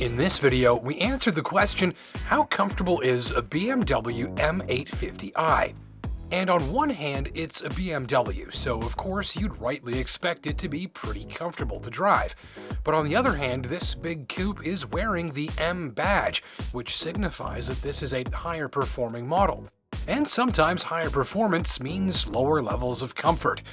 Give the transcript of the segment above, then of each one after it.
In this video, we answer the question, how comfortable is a BMW M850i? And on one hand, it's a BMW, so of course you'd rightly expect it to be pretty comfortable to drive. But on the other hand, this big coupe is wearing the M badge, which signifies that this is a higher performing model. And sometimes higher performance means lower levels of comfort.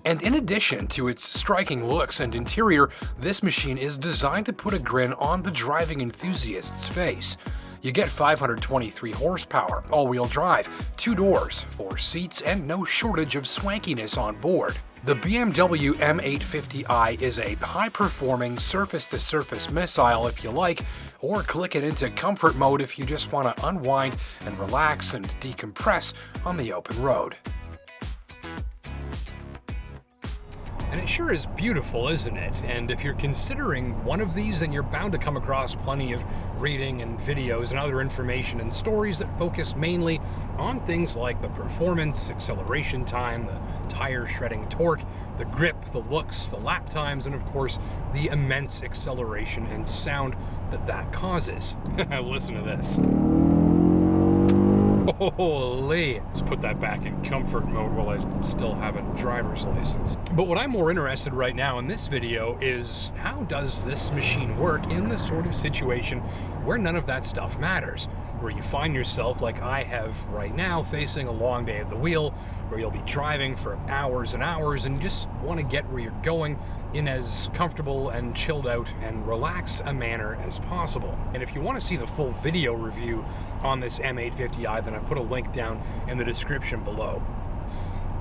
And in addition to its striking looks and interior, this machine is designed to put a grin on the driving enthusiast's face. You get 523 horsepower, all-wheel drive, 2 doors, 4 seats, and no shortage of swankiness on board. The BMW M850i is a high-performing surface-to-surface missile if you like, or click it into comfort mode if you just want to unwind and relax and decompress on the open road. And it sure is beautiful, isn't it? And if you're considering one of these, then you're bound to come across plenty of reading and videos and other information and stories that focus mainly on things like the performance, acceleration time, the tire shredding torque, the grip, the looks, the lap times, and of course, the immense acceleration and sound that causes. Listen to this. Holy! Let's put that back in comfort mode while I still have a driver's license. But what I'm more interested right now in this video is how does this machine work in the sort of situation where none of that stuff matters, where you find yourself like I have right now facing a long day at the wheel, where you'll be driving for hours and hours and just want to get where you're going in as comfortable and chilled out and relaxed a manner as possible. And if you want to see the full video review on this M850i, then I put a link down in the description below.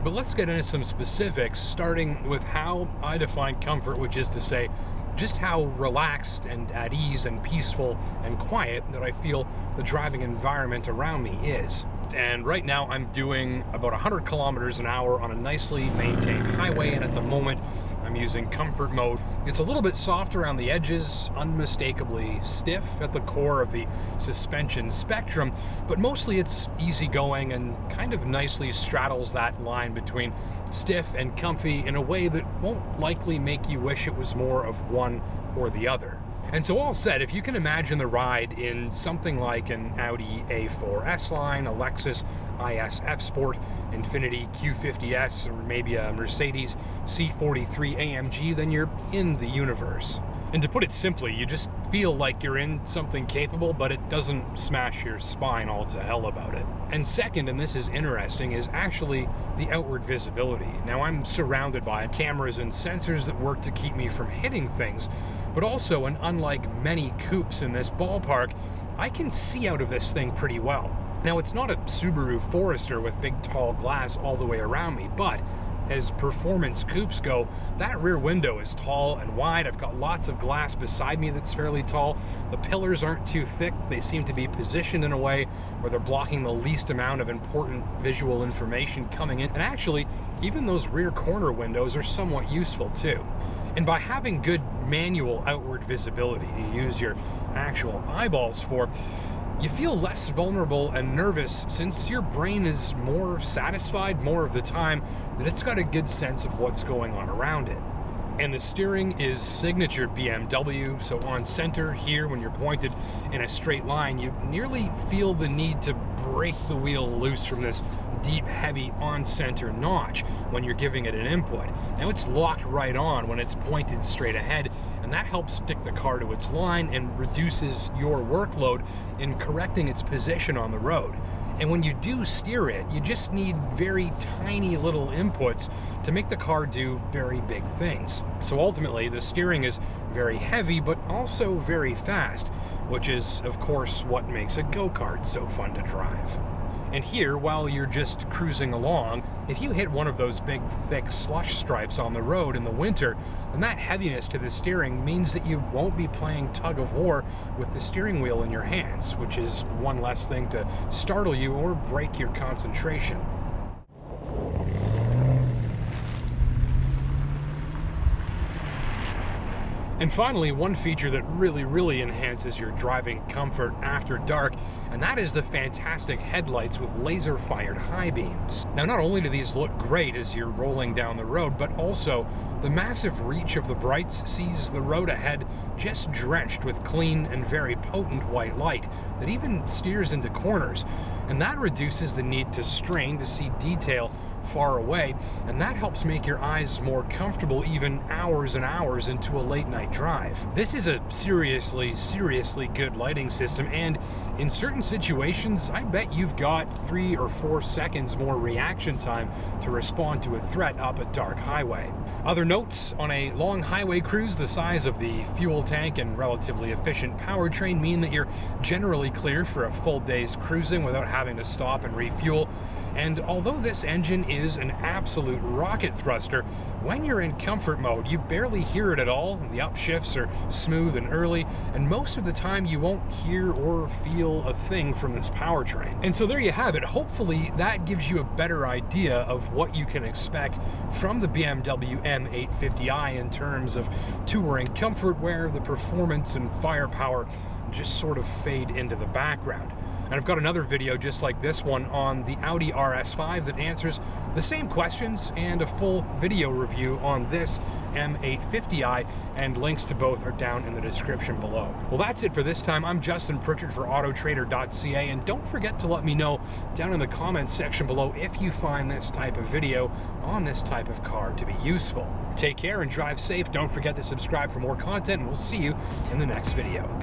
But let's get into some specifics, starting with how I define comfort, which is to say, just how relaxed and at ease and peaceful and quiet that I feel the driving environment around me is. And right now I'm doing about 100 kilometers an hour on a nicely maintained highway, and at the moment I'm using comfort mode. It's a little bit soft around the edges, unmistakably stiff at the core of the suspension spectrum, but mostly it's easygoing and kind of nicely straddles that line between stiff and comfy in a way that won't likely make you wish it was more of one or the other. And so all said, if you can imagine the ride in something like an Audi A4 S-Line, a Lexus IS F Sport, Infiniti Q50S, or maybe a Mercedes C43 AMG, then you're in the universe. And to put it simply, you just feel like you're in something capable, but it doesn't smash your spine all to hell about it. And second, and this is interesting, is actually the outward visibility. Now I'm surrounded by cameras and sensors that work to keep me from hitting things, but also, and unlike many coupes in this ballpark, I can see out of this thing pretty well. Now it's not a Subaru Forester with big tall glass all the way around me, but as performance coupes go, that rear window is tall and wide. I've got lots of glass beside me that's fairly tall. The pillars aren't too thick. They seem to be positioned in a way where they're blocking the least amount of important visual information coming in. And actually, even those rear corner windows are somewhat useful too. And by having good manual outward visibility to use your actual eyeballs for, you feel less vulnerable and nervous since your brain is more satisfied more of the time that it's got a good sense of what's going on around it. And the steering is signature BMW, so on center here, when you're pointed in a straight line, you nearly feel the need to break the wheel loose from this deep, heavy on-center notch when you're giving it an input. Now it's locked right on when it's pointed straight ahead, and that helps stick the car to its line and reduces your workload in correcting its position on the road. And when you do steer it, you just need very tiny little inputs to make the car do very big things. So ultimately, the steering is very heavy, but also very fast, which is, of course, what makes a go-kart so fun to drive. And here, while you're just cruising along, if you hit one of those big, thick slush stripes on the road in the winter, then that heaviness to the steering means that you won't be playing tug of war with the steering wheel in your hands, which is one less thing to startle you or break your concentration. And finally, one feature that really enhances your driving comfort after dark, and that is the fantastic headlights with laser-fired high beams. Now, not only do these look great as you're rolling down the road, but also the massive reach of the brights sees the road ahead just drenched with clean and very potent white light that even steers into corners. And that reduces the need to strain to see detail far away, and that helps make your eyes more comfortable even hours and hours into a late night drive. This is a seriously good lighting system, and in certain situations, I bet you've got 3 or 4 seconds more reaction time to respond to a threat up a dark highway. Other notes: on a long highway cruise, the size of the fuel tank and relatively efficient powertrain mean that you're generally clear for a full day's cruising without having to stop and refuel. And although this engine is an absolute rocket thruster, when you're in comfort mode, you barely hear it at all. The upshifts are smooth and early, and most of the time you won't hear or feel a thing from this powertrain. And so there you have it. Hopefully that gives you a better idea of what you can expect from the BMW M850i in terms of touring comfort, where the performance and firepower just sort of fade into the background. And I've got another video just like this one on the Audi RS5 that answers the same questions, and a full video review on this M850i, and links to both are down in the description below. Well, that's it for this time. I'm Justin Pritchard for Autotrader.ca, and don't forget to let me know down in the comments section below if you find this type of video on this type of car to be useful. Take care and drive safe. Don't forget to subscribe for more content, and we'll see you in the next video.